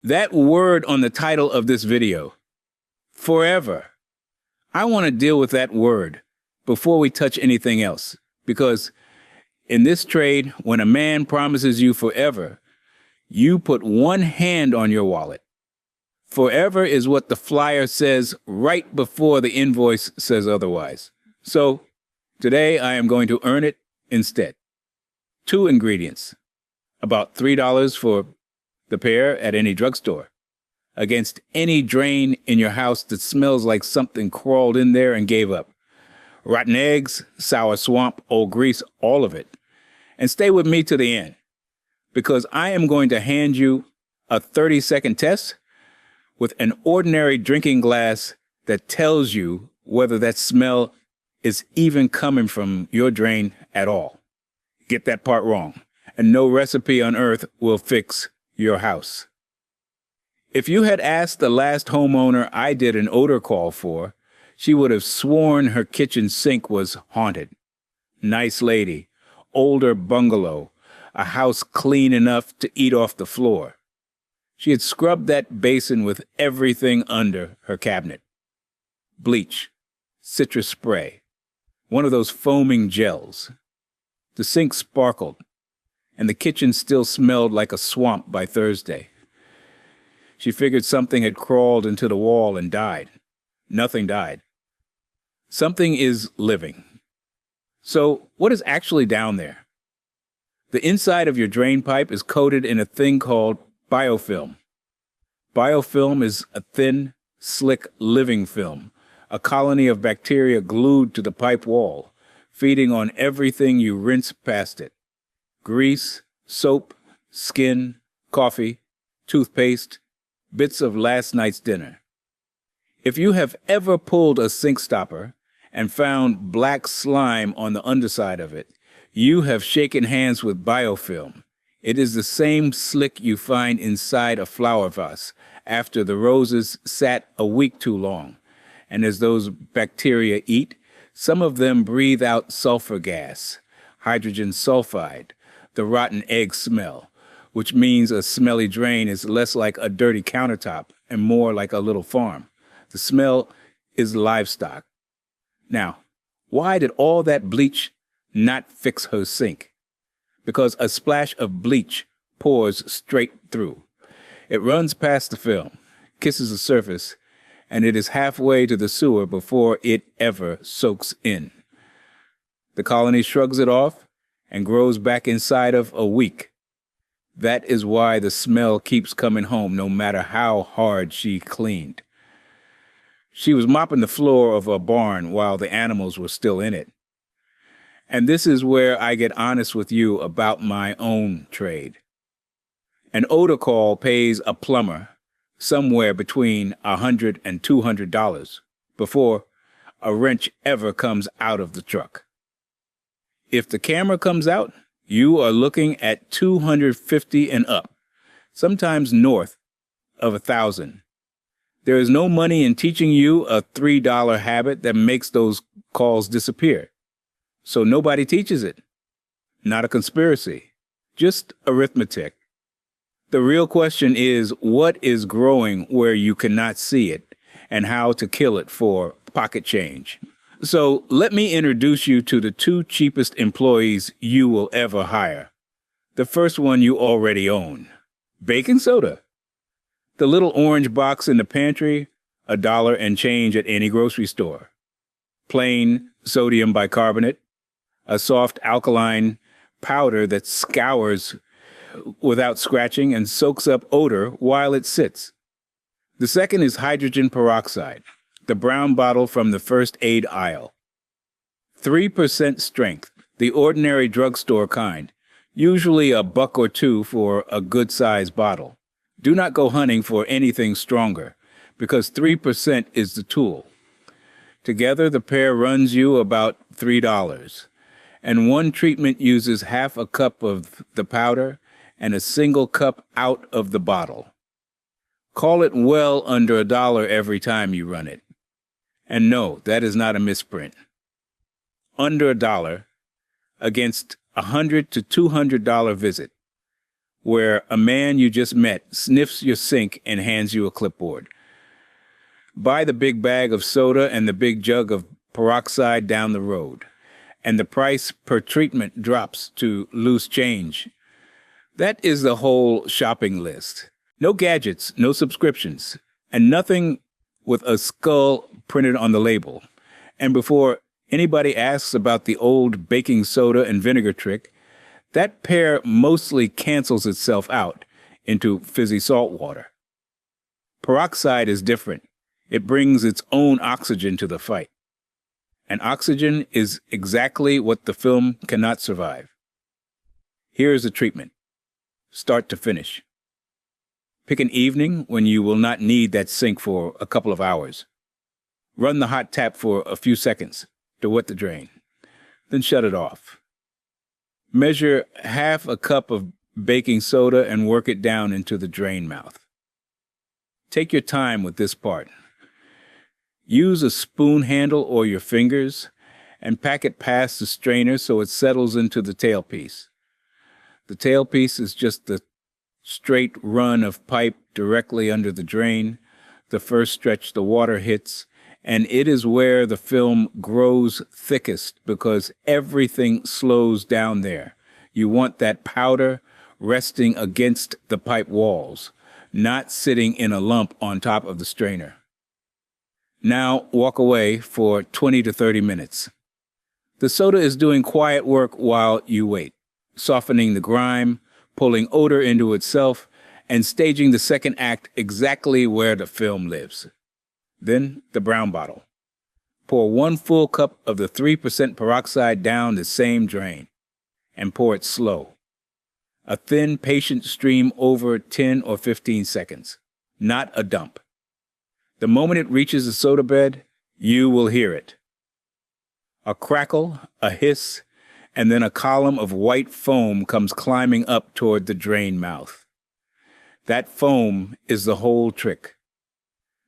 That word on the title of this video, forever. I want to deal with that word before we touch anything else, because in this trade, when a man promises you forever, you put one hand on your wallet. Forever is what the flyer says right before the invoice says otherwise. So today I am going to earn it instead. 2 ingredients, about $3 for the pair at any drugstore, against any drain in your house that smells like something crawled in there and gave up. Rotten eggs, sour swamp, old grease, all of it. And stay with me to the end, because I am going to hand you a 30-second test with an ordinary drinking glass that tells you whether that smell is even coming from your drain at all. Get that part wrong, and no recipe on earth will fix your house. If you had asked the last homeowner I did an odor call for, she would have sworn her kitchen sink was haunted. Nice lady, older bungalow, a house clean enough to eat off the floor. She had scrubbed that basin with everything under her cabinet. Bleach, citrus spray, one of those foaming gels. The sink sparkled, and the kitchen still smelled like a swamp by Thursday. She figured something had crawled into the wall and died. Nothing died. Something is living. So what is actually down there? The inside of your drain pipe is coated in a thing called biofilm. Biofilm is a thin, slick living film, a colony of bacteria glued to the pipe wall, feeding on everything you rinse past it. Grease, soap, skin, coffee, toothpaste, bits of last night's dinner. If you have ever pulled a sink stopper and found black slime on the underside of it, you have shaken hands with biofilm. It is the same slick you find inside a flower vase after the roses sat a week too long. And as those bacteria eat, some of them breathe out sulfur gas, hydrogen sulfide, the rotten egg smell, which means a smelly drain is less like a dirty countertop and more like a little farm. The smell is livestock. Now, why did all that bleach not fix her sink? Because a splash of bleach pours straight through. It runs past the film, kisses the surface, and it is halfway to the sewer before it ever soaks in. The colony shrugs it off and grows back inside of a week. That is why the smell keeps coming home no matter how hard she cleaned. She was mopping the floor of a barn while the animals were still in it. And this is where I get honest with you about my own trade. An odor call pays a plumber somewhere between $100 and $200 before a wrench ever comes out of the truck. If the camera comes out, you are looking at $250 and up, sometimes north of $1,000. There is no money in teaching you a $3 habit that makes those calls disappear. So nobody teaches it. Not a conspiracy, just arithmetic. The real question is, what is growing where you cannot see it, and how to kill it for pocket change? So let me introduce you to the 2 cheapest employees you will ever hire. The first one you already own, baking soda. The little orange box in the pantry, $1 and change at any grocery store. Plain sodium bicarbonate, a soft alkaline powder that scours without scratching and soaks up odor while it sits. The second is hydrogen peroxide, the brown bottle from the first aid aisle. 3% strength, the ordinary drugstore kind, usually $1 or $2 for a good-sized bottle. Do not go hunting for anything stronger, because 3% is the tool. Together, the pair runs you about $3, and one treatment uses half a cup of the powder and a single cup out of the bottle. Call it well under $1 every time you run it. And no, that is not a misprint. Under $1 against $100 to $200 visit. where a man you just met sniffs your sink and hands you a clipboard. Buy the big bag of soda and the big jug of peroxide down the road, and the price per treatment drops to loose change. That is the whole shopping list. No gadgets, no subscriptions, and nothing with a skull printed on the label. And before anybody asks about the old baking soda and vinegar trick, that pair mostly cancels itself out into fizzy salt water. Peroxide is different. It brings its own oxygen to the fight. And oxygen is exactly what the film cannot survive. Here is the treatment, start to finish. Pick an evening when you will not need that sink for a couple of hours. Run the hot tap for a few seconds to wet the drain, then shut it off. Measure half a cup of baking soda and work it down into the drain mouth. Take your time with this part. Use a spoon handle or your fingers and pack it past the strainer so it settles into the tailpiece. The tailpiece is just the straight run of pipe directly under the drain, the first stretch the water hits, and it is where the film grows thickest because everything slows down there. You want that powder resting against the pipe walls, not sitting in a lump on top of the strainer. Now walk away for 20 to 30 minutes. The soda is doing quiet work while you wait, softening the grime, pulling odor into itself, and staging the second act exactly where the film lives. Then the brown bottle. Pour 1 full cup of the 3% peroxide down the same drain, and pour it slow. A thin, patient stream over 10 or 15 seconds, not a dump. The moment it reaches the soda bed, you will hear it. A crackle, a hiss, and then a column of white foam comes climbing up toward the drain mouth. That foam is the whole trick.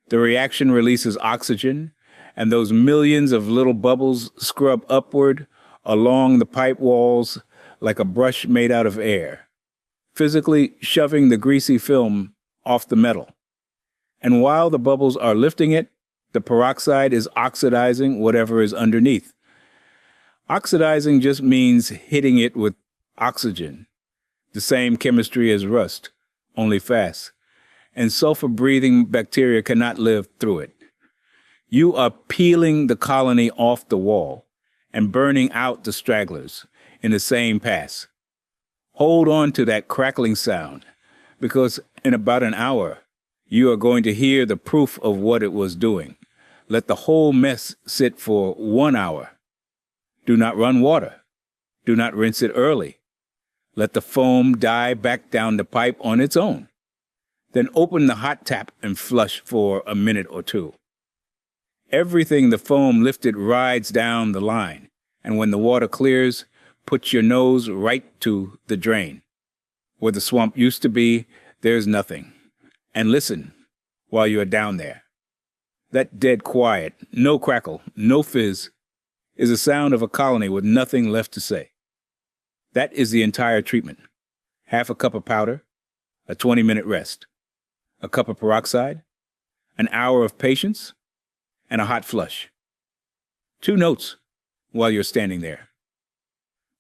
The reaction releases oxygen, and those millions of little bubbles scrub upward along the pipe walls like a brush made out of air, physically shoving the greasy film off the metal. And while the bubbles are lifting it, the peroxide is oxidizing whatever is underneath. Oxidizing just means hitting it with oxygen, the same chemistry as rust, only fast. And sulfur-breathing bacteria cannot live through it. You are peeling the colony off the wall and burning out the stragglers in the same pass. Hold on to that crackling sound, because in about an hour, you are going to hear the proof of what it was doing. Let the whole mess sit for 1 hour. Do not run water. Do not rinse it early. Let the foam die back down the pipe on its own. Then open the hot tap and flush for a minute or two. Everything the foam lifted rides down the line, and when the water clears, put your nose right to the drain. Where the swamp used to be, there's nothing. And listen while you are down there. That dead quiet, no crackle, no fizz, is the sound of a colony with nothing left to say. That is the entire treatment. Half a cup of powder, a 20-minute rest, a cup of peroxide, an hour of patience, and a hot flush. 2 notes while you're standing there.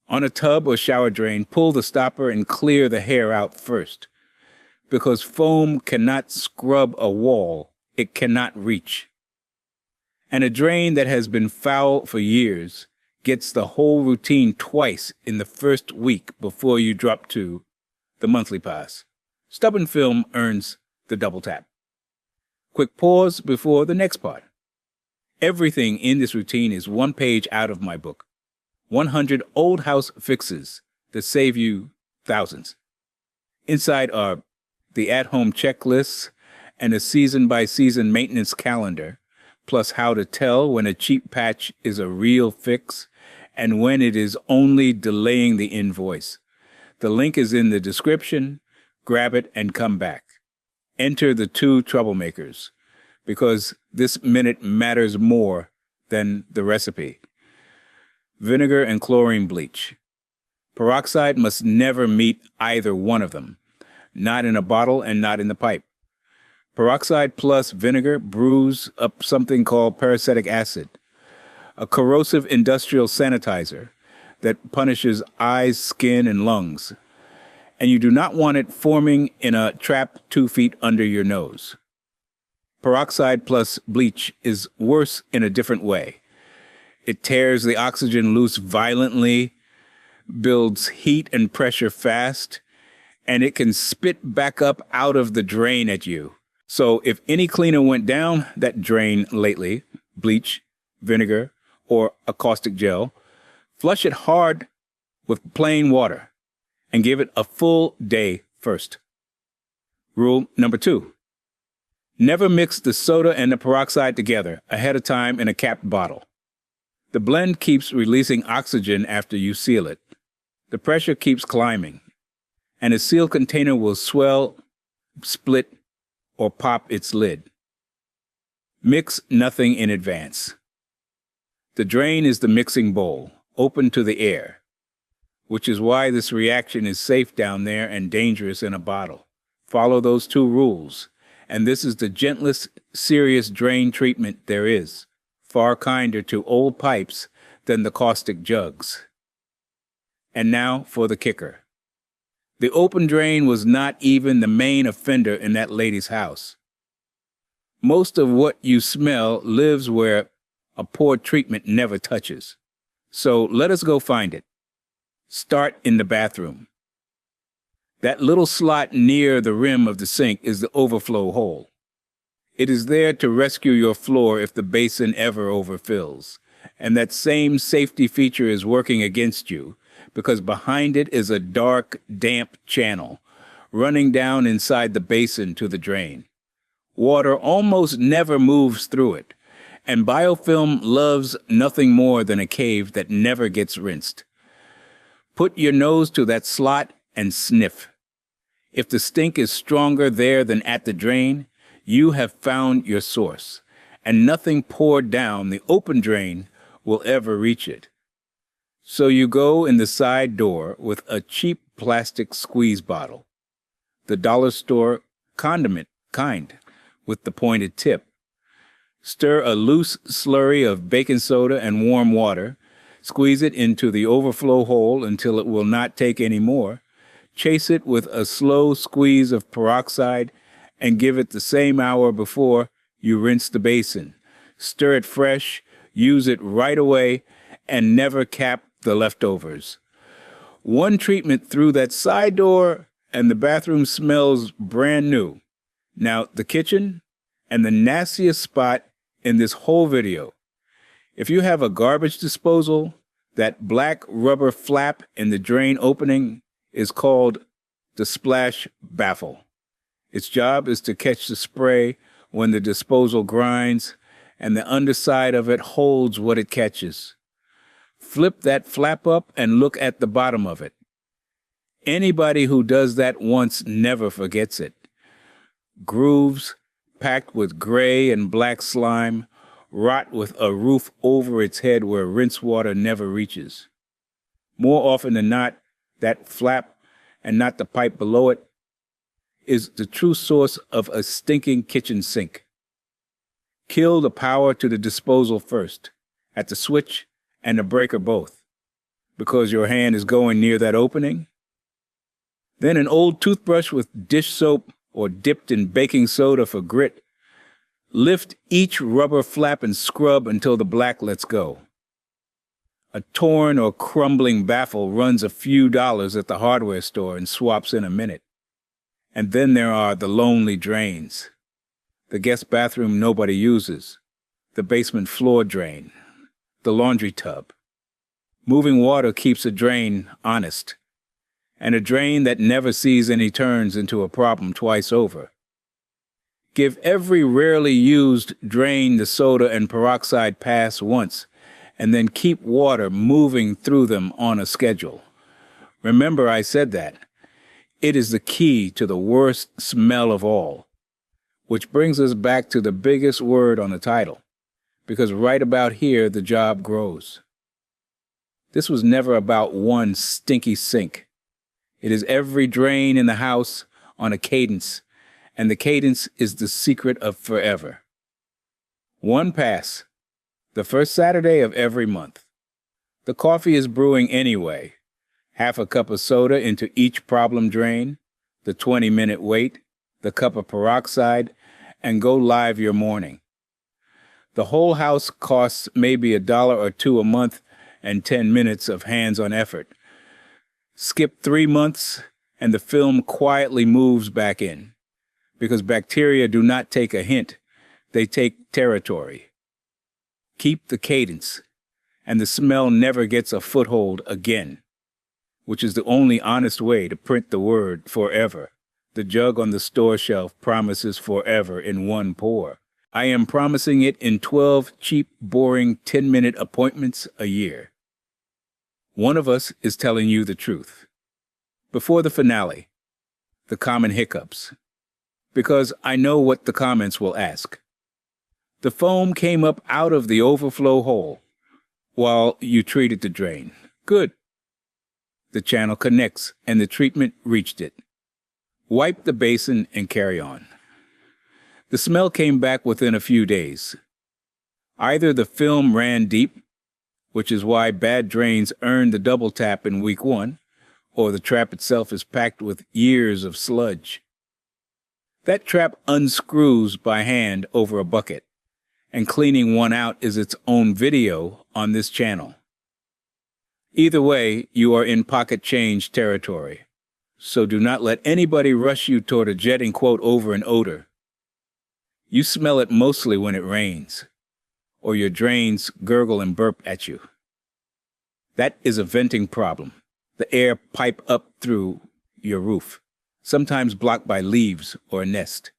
On a tub or shower drain, pull the stopper and clear the hair out first, because foam cannot scrub a wall it cannot reach. And a drain that has been foul for years gets the whole routine twice in the first week before you drop to the monthly pass. Stubborn film earns the double tap. Quick pause before the next part. Everything in this routine is 1 page out of my book. 100 old house fixes that save you thousands. Inside are the at-home checklists and a season-by-season maintenance calendar, plus how to tell when a cheap patch is a real fix and when it is only delaying the invoice. The link is in the description. Grab it and come back. Enter the 2 troublemakers, because this minute matters more than the recipe. Vinegar and chlorine bleach. Peroxide must never meet either one of them. not in a bottle and not in the pipe. Peroxide plus vinegar brews up something called peracetic acid, a corrosive industrial sanitizer that punishes eyes, skin, and lungs. And you do not want it forming in a trap 2 feet under your nose. Peroxide plus bleach is worse in a different way. It tears the oxygen loose violently, builds heat and pressure fast, and it can spit back up out of the drain at you. So if any cleaner went down that drain lately, bleach, vinegar, or a caustic gel, flush it hard with plain water and give it a full day first. Rule number 2. Never mix the soda and the peroxide together ahead of time in a capped bottle. The blend keeps releasing oxygen after you seal it. The pressure keeps climbing, and a sealed container will swell, split, or pop its lid. Mix nothing in advance. The drain is the mixing bowl, open to the air, which is why this reaction is safe down there and dangerous in a bottle. Follow those 2 rules, and this is the gentlest, serious drain treatment there is, far kinder to old pipes than the caustic jugs. And now for the kicker. The open drain was not even the main offender in that lady's house. Most of what you smell lives where a poor treatment never touches. So let us go find it. Start in the bathroom. That little slot near the rim of the sink is the overflow hole. It is there to rescue your floor if the basin ever overfills. And that same safety feature is working against you, because behind it is a dark, damp channel running down inside the basin to the drain. Water almost never moves through it, and biofilm loves nothing more than a cave that never gets rinsed. Put your nose to that slot and sniff. If the stink is stronger there than at the drain, you have found your source, and nothing poured down the open drain will ever reach it. So you go in the side door with a cheap plastic squeeze bottle, the dollar store condiment kind, with the pointed tip. Stir a loose slurry of baking soda and warm water, squeeze it into the overflow hole until it will not take any more, chase it with a slow squeeze of peroxide, and give it the same hour before you rinse the basin. Stir it fresh, use it right away, and never cap the leftovers. One treatment through that side door, and the bathroom smells brand new. Now, the kitchen, and the nastiest spot in this whole video. If you have a garbage disposal, that black rubber flap in the drain opening is called the splash baffle. Its job is to catch the spray when the disposal grinds, and the underside of it holds what it catches. Flip that flap up and look at the bottom of it. Anybody who does that once never forgets it. Grooves, packed with gray and black slime, rot with a roof over its head where rinse water never reaches. More often than not, that flap, and not the pipe below it, is the true source of a stinking kitchen sink. Kill the power to the disposal first, at the switch and the breaker both, because your hand is going near that opening. Then an old toothbrush with dish soap or dipped in baking soda for grit. Lift each rubber flap and scrub until the black lets go. A torn or crumbling baffle runs a few dollars at the hardware store and swaps in a minute. And then there are the lonely drains. The guest bathroom nobody uses. The basement floor drain. The laundry tub. Moving water keeps a drain honest. And a drain that never sees any turns into a problem twice over. Give every rarely used drain the soda and peroxide pass once, and then keep water moving through them on a schedule. Remember I said that. It is the key to the worst smell of all. Which brings us back to the biggest word on the title, because right about here the job grows. This was never about one stinky sink. It is every drain in the house, on a cadence, and the cadence is the secret of forever. One pass, the first Saturday of every month. The coffee is brewing anyway. Half a cup of soda into each problem drain, the 20-minute wait, the cup of peroxide, and go live your morning. The whole house costs maybe $1 or $2 a month and 10 minutes of hands-on effort. Skip 3 months, and the film quietly moves back in. Because bacteria do not take a hint, they take territory. Keep the cadence, and the smell never gets a foothold again, which is the only honest way to print the word forever. The jug on the store shelf promises forever in one pour. I am promising it in 12 cheap, boring 10-minute appointments a year. One of us is telling you the truth. Before the finale, the common hiccups. Because I know what the comments will ask. The foam came up out of the overflow hole while you treated the drain. Good. The channel connects and the treatment reached it. Wipe the basin and carry on. The smell came back within a few days. Either the film ran deep, which is why bad drains earn the double tap in week 1, or the trap itself is packed with years of sludge. That trap unscrews by hand over a bucket, and cleaning one out is its own video on this channel. Either way, you are in pocket change territory, so do not let anybody rush you toward a jetting quote over an odor. You smell it mostly when it rains, or your drains gurgle and burp at you. That is a venting problem. The air pipe up through your roof, sometimes blocked by leaves or a nest.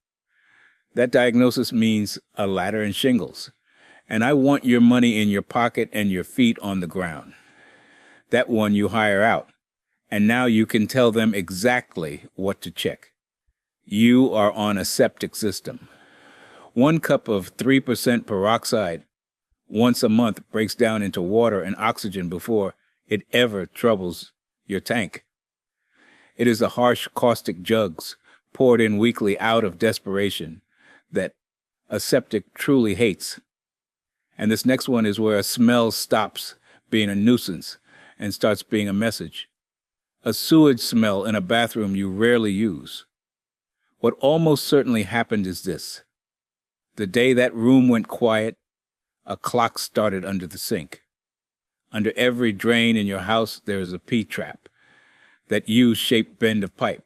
That diagnosis means a ladder and shingles, and I want your money in your pocket and your feet on the ground. That one you hire out, and now you can tell them exactly what to check. You are on a septic system. 1 cup of 3% peroxide once a month breaks down into water and oxygen before it ever troubles your tank. It is the harsh caustic jugs poured in weekly out of desperation that a septic truly hates. And this next one is where a smell stops being a nuisance and starts being a message. A sewage smell in a bathroom you rarely use. What almost certainly happened is this. The day that room went quiet, a clock started under the sink. Under every drain in your house, there is a P-trap, that U-shaped bend of pipe,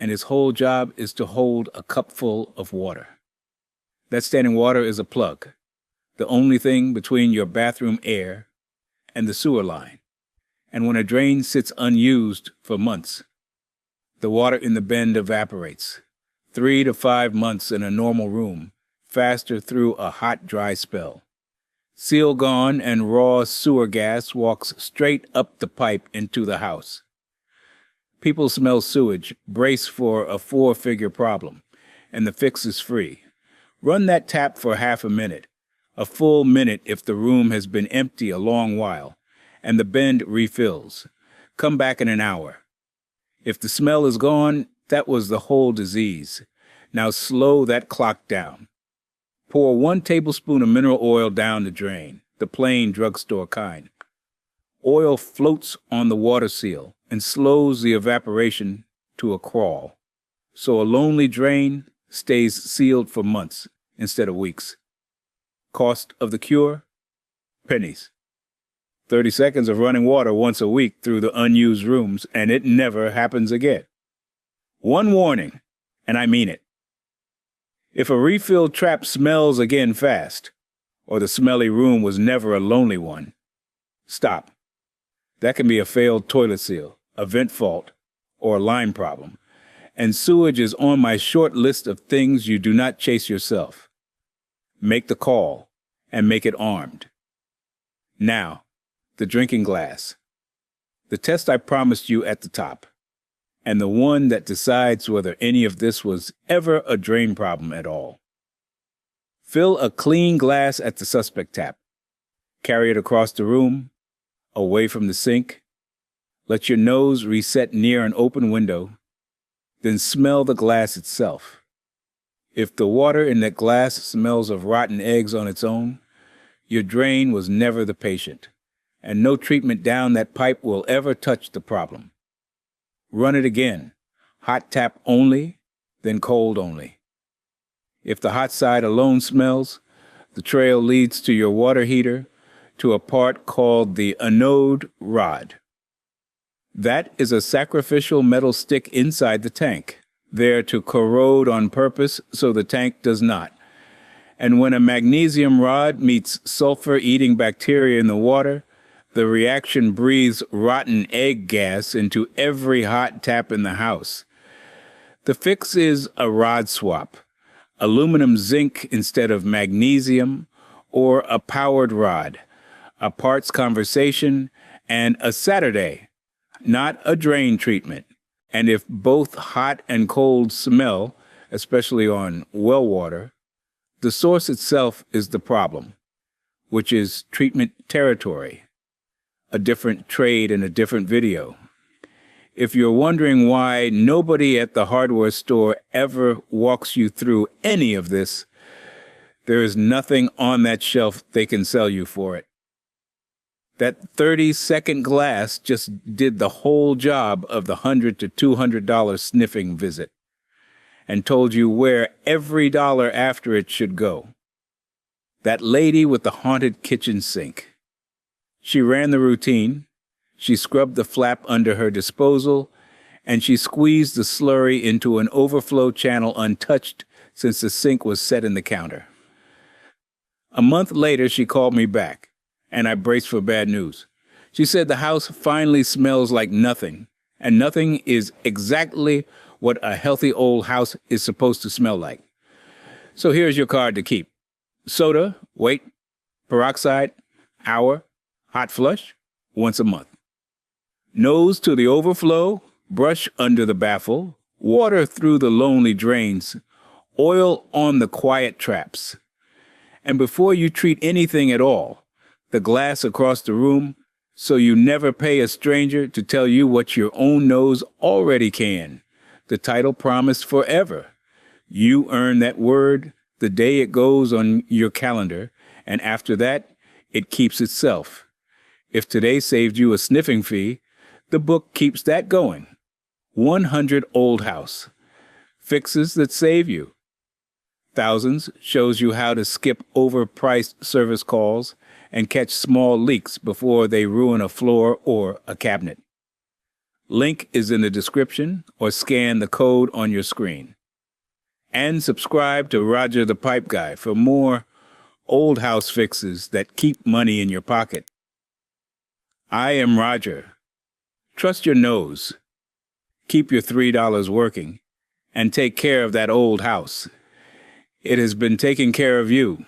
and its whole job is to hold a cupful of water. That standing water is a plug, the only thing between your bathroom air and the sewer line. And when a drain sits unused for months, the water in the bend evaporates. 3 to 5 months in a normal room, faster through a hot, dry spell. Seal gone and raw sewer gas walks straight up the pipe into the house. People smell sewage, brace for a 4-figure problem, and the fix is free. Run that tap for half a minute, a full minute if the room has been empty a long while, and the bend refills. Come back in an hour. If the smell is gone, that was the whole disease. Now slow that clock down. Pour 1 tablespoon of mineral oil down the drain, the plain drugstore kind. Oil floats on the water seal and slows the evaporation to a crawl. So a lonely drain stays sealed for months instead of weeks. Cost of the cure? Pennies. 30 seconds of running water once a week through the unused rooms, and it never happens again. One warning, and I mean it. If a refill trap smells again fast, or the smelly room was never a lonely one, stop. That can be a failed toilet seal, a vent fault, or a line problem. And sewage is on my short list of things you do not chase yourself. Make the call, and make it armed. Now, the drinking glass. The test I promised you at the top, and the one that decides whether any of this was ever a drain problem at all. Fill a clean glass at the suspect tap. Carry it across the room, away from the sink. Let your nose reset near an open window. then smell the glass itself. If the water in that glass smells of rotten eggs on its own, your drain was never the patient, and no treatment down that pipe will ever touch the problem. Run it again, hot tap only, then cold only. If the hot side alone smells, the trail leads to your water heater, to a part called the anode rod. That is a sacrificial metal stick inside the tank, there to corrode on purpose so the tank does not. And when a magnesium rod meets sulfur-eating bacteria in the water, the reaction breathes rotten egg gas into every hot tap in the house. The fix is a rod swap, aluminum zinc instead of magnesium, or a powered rod, a parts conversation, and a Saturday, not a drain treatment. And if both hot and cold smell, especially on well water, the source itself is the problem, which is treatment territory, a different trade in a different video. If you're wondering why nobody at the hardware store ever walks you through any of this, there is nothing on that shelf they can sell you for it. That 30-second glass just did the whole job of the $100 to $200 sniffing visit and told you where every dollar after it should go. That lady with the haunted kitchen sink. She ran the routine, she scrubbed the flap under her disposal, and she squeezed the slurry into an overflow channel untouched since the sink was set in the counter. A month later, she called me back, and I braced for bad news. She said the house finally smells like nothing, and nothing is exactly what a healthy old house is supposed to smell like. So here's your card to keep. Soda, wait, peroxide, hour, hot flush, once a month. Nose to the overflow, brush under the baffle, water through the lonely drains, oil on the quiet traps. And before you treat anything at all, the glass across the room, so you never pay a stranger to tell you what your own nose already can. The title promised forever. You earn that word the day it goes on your calendar, and after that, it keeps itself. If today saved you a sniffing fee, the book keeps that going. 100 Old House. Fixes that save you. Thousands shows you how to skip overpriced service calls and catch small leaks before they ruin a floor or a cabinet. Link is in the description or scan the code on your screen. And subscribe to Roger the Pipe Guy for more old house fixes that keep money in your pocket. I am Roger. Trust your nose. Keep your $3 working and take care of that old house. It has been taking care of you.